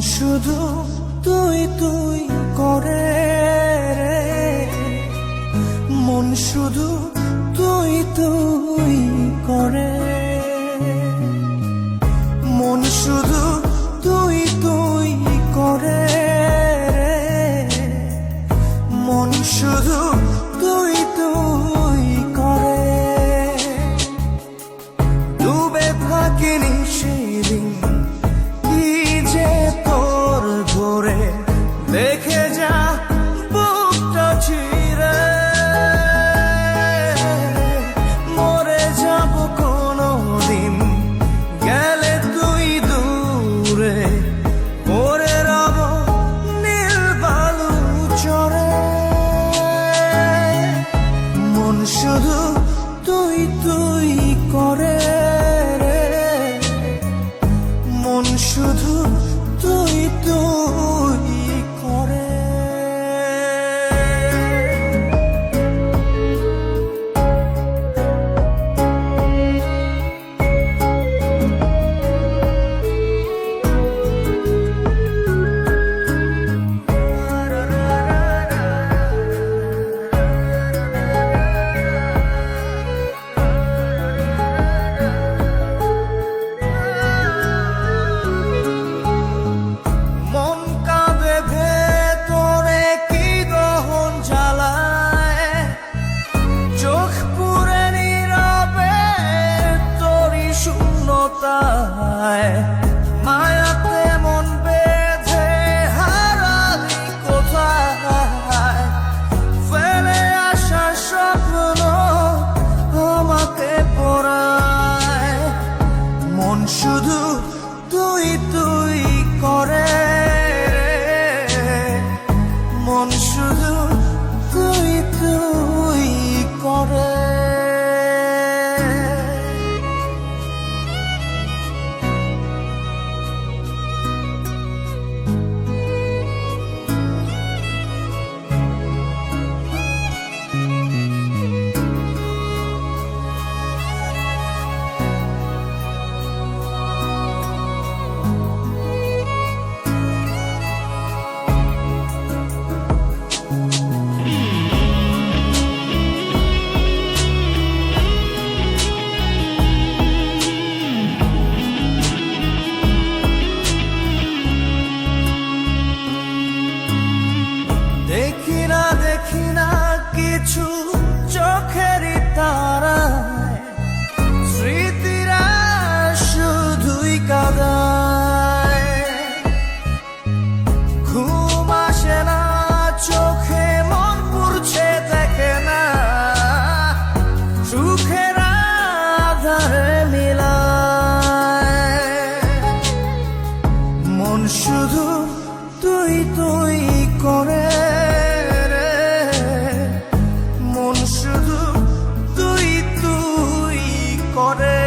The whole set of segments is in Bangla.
শুধু তুই তুই করে রে, মন শুধু তুই তুই করে, মন শুধু তুই তুই করে রে, মন শুধু তুই তুই করে। ডুবে থাকিনি সেদিন কি যে তোর ভরে, দেখে যা বুকটা ছিঁড়ে, মরে যাব কোনো দিন গেলে তুই দূরে, পরে রব নীল বালু চরে। মন শুধু তুই তুই করে রে, মন শুধু তুই তুই করে। মন কাঁদে ভেতরে কি দহন জ্বালায়, চোখ পুরে নীরবে তোরই শূন্যতায়, মায়াতে মন বেঁধে হারালি কোথায়, ফেলে আসা স্বপ্ন আমাকে পড়ায়। মন শুধু তুই তুই করে রে, মন শুধু তুই তুই করে। দেখি না কিছু চোখেরই তারায়, স্মৃতিরা শুধুই কাঁদায়, ঘুম আসে না চোখে, মন পুড়ছে দেখে না, সুখের আধারে মিলায়। মন শুধু তুই তুই করে, মন শুধু তুই তুই করে।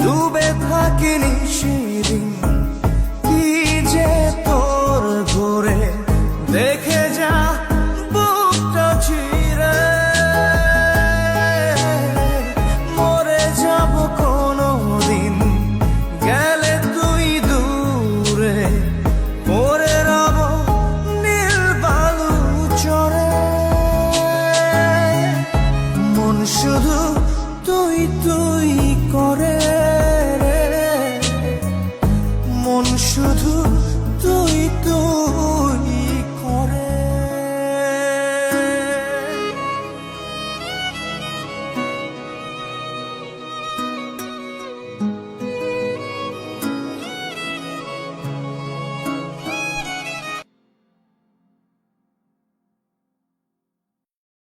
ডুবে থাকিনি সেদিন কি যে তোর ভরে, দেখে যা বুকটা ছিঁড়ে, মরে যাব কোনো দিন গেলে তুই দূরে, পরে রব নীল বালু চরে। মন শুধু তুই তুই